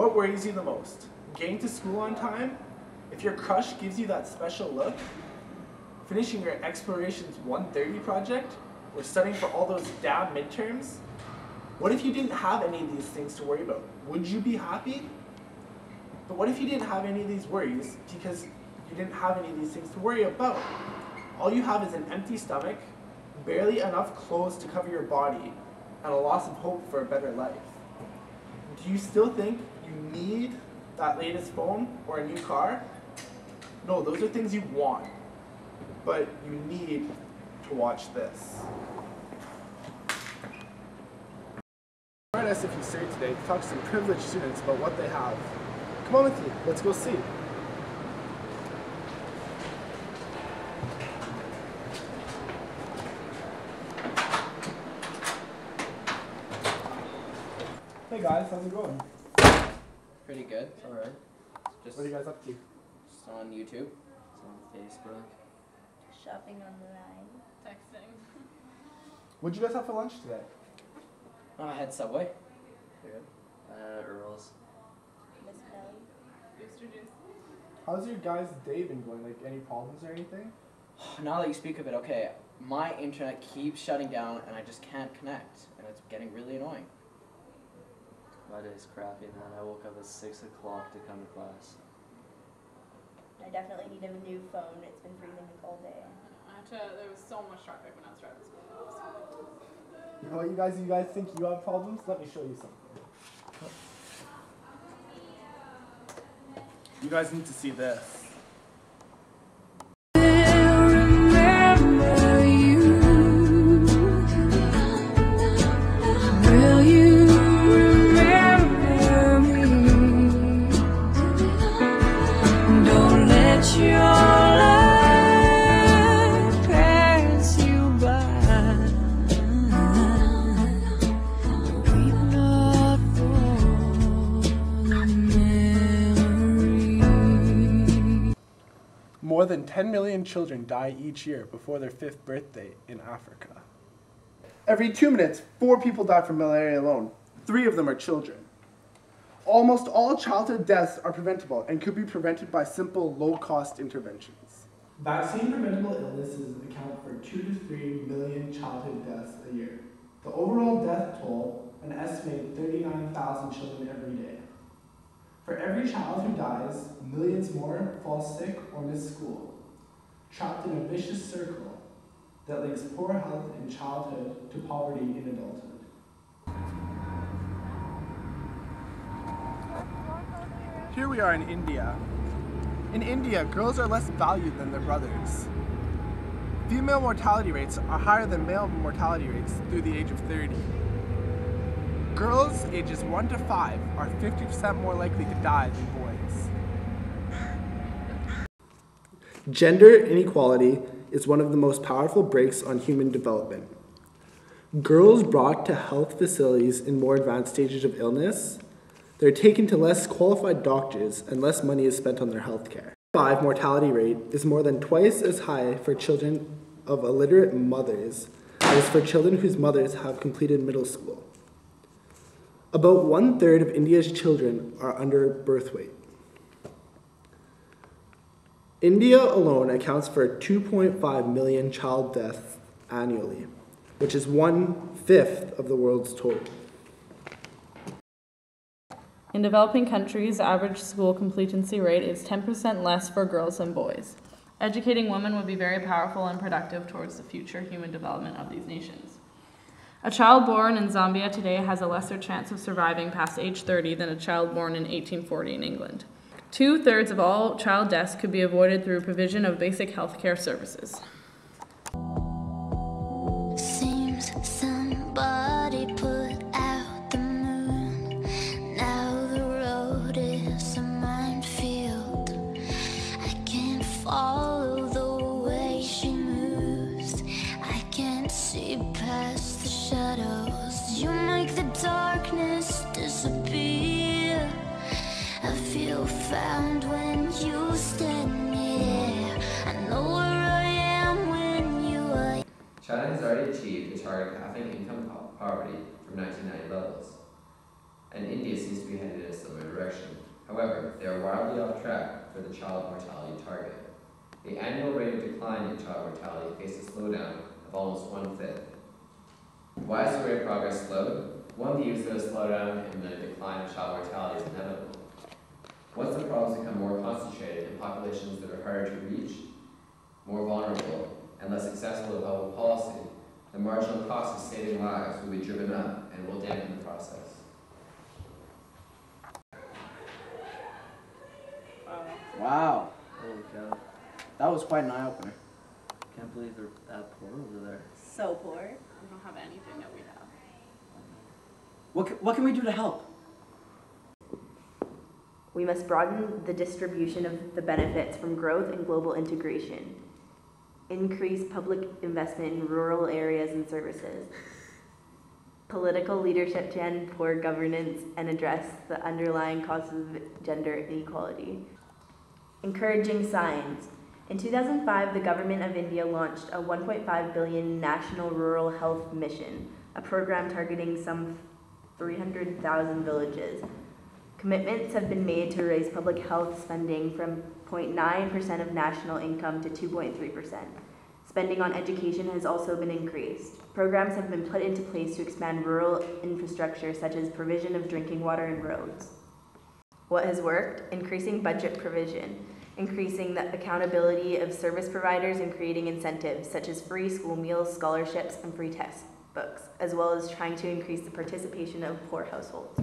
What worries you the most? Getting to school on time? If your crush gives you that special look? Finishing your Explorations 130 project? Or studying for all those damn midterms? What if you didn't have any of these things to worry about? Would you be happy? But what if you didn't have any of these worries because you didn't have any of these things to worry about? All you have is an empty stomach, barely enough clothes to cover your body, and a loss of hope for a better life. Do you still think you need that latest phone or a new car? No, those are things you want, but you need to watch this. Join us if you stay today to talk to some privileged students about what they have. Come on with me, let's go see. Hey guys, how's it going? Pretty good. Alright. What are you guys up to? Just on YouTube. Just on Facebook. Shopping online. Texting. What'd you guys have for lunch today? I had Subway. Good. Earl's. Miss Belly. Booster juice. How's your guys' day been going? Like, any problems or anything? Now that you speak of it, okay, my internet keeps shutting down and I just can't connect, and it's getting really annoying. My day's crappy, man. I woke up at 6 o'clock to come to class. I definitely need a new phone. It's been freezing all day. There was so much traffic when I was driving to school. You know what, you guys think you have problems? Let me show you something. You guys need to see this. More than 10 million children die each year before their 5th birthday in Africa. Every 2 minutes, 4 people die from malaria alone. 3 of them are children. Almost all childhood deaths are preventable and could be prevented by simple, low-cost interventions. Vaccine-preventable illnesses account for 2 to 3 million childhood deaths a year. The overall death toll, an estimated 39,000 children every day. For every child who dies, millions more fall sick or miss school, trapped in a vicious circle that links poor health in childhood to poverty in adulthood. Here we are in India. In India, girls are less valued than their brothers. Female mortality rates are higher than male mortality rates through the age of 30. Girls ages 1 to 5 are 50% more likely to die than boys. Gender inequality is one of the most powerful brakes on human development. Girls brought to health facilities in more advanced stages of illness, they're taken to less qualified doctors and less money is spent on their health care. 5 mortality rate is more than twice as high for children of illiterate mothers as for children whose mothers have completed middle school. About 1/3 of India's children are under birth weight. India alone accounts for 2.5 million child deaths annually, which is 1/5 of the world's total. In developing countries, the average school completency rate is 10% less for girls than boys. Educating women would be very powerful and productive towards the future human development of these nations. A child born in Zambia today has a lesser chance of surviving past age 30 than a child born in 1840 in England. 2/3 of all child deaths could be avoided through provision of basic health care services. Seems somebody put out the moon. Now the road is a minefield. I can't follow the way she moves. I can't see past the shadows. You make the darkness disappear. I feel found when you stand near. I know where I am when you are. China has already achieved its target of halving income poverty from 1990 levels. and India seems to be headed in a similar direction. However, they are wildly off track for the child mortality target. The annual rate of decline in child mortality faced a slowdown of almost 1/5. Why is the rate of progress slowed? One views that a slowdown in the decline of child mortality is inevitable. Once the problems become more concentrated in populations that are harder to reach, more vulnerable, and less accessible to public policy, the marginal cost of saving lives will be driven up and will dampen the process. Wow, Holy cow. that was quite an eye-opener. Can't believe they're that poor over there. So poor. We don't have anything that we have. What can we do to help? We must broaden the distribution of the benefits from growth and global integration. Increase public investment in rural areas and services. Political leadership to end poor governance and address the underlying causes of gender inequality. Encouraging science. In 2005, the government of India launched a 1.5 billion National Rural Health Mission, a program targeting some 300,000 villages. Commitments have been made to raise public health spending from 0.9% of national income to 2.3%. Spending on education has also been increased. Programs have been put into place to expand rural infrastructure such as provision of drinking water and roads. What has worked? Increasing budget provision, increasing the accountability of service providers and creating incentives such as free school meals, scholarships, and free textbooks, as well as trying to increase the participation of poor households.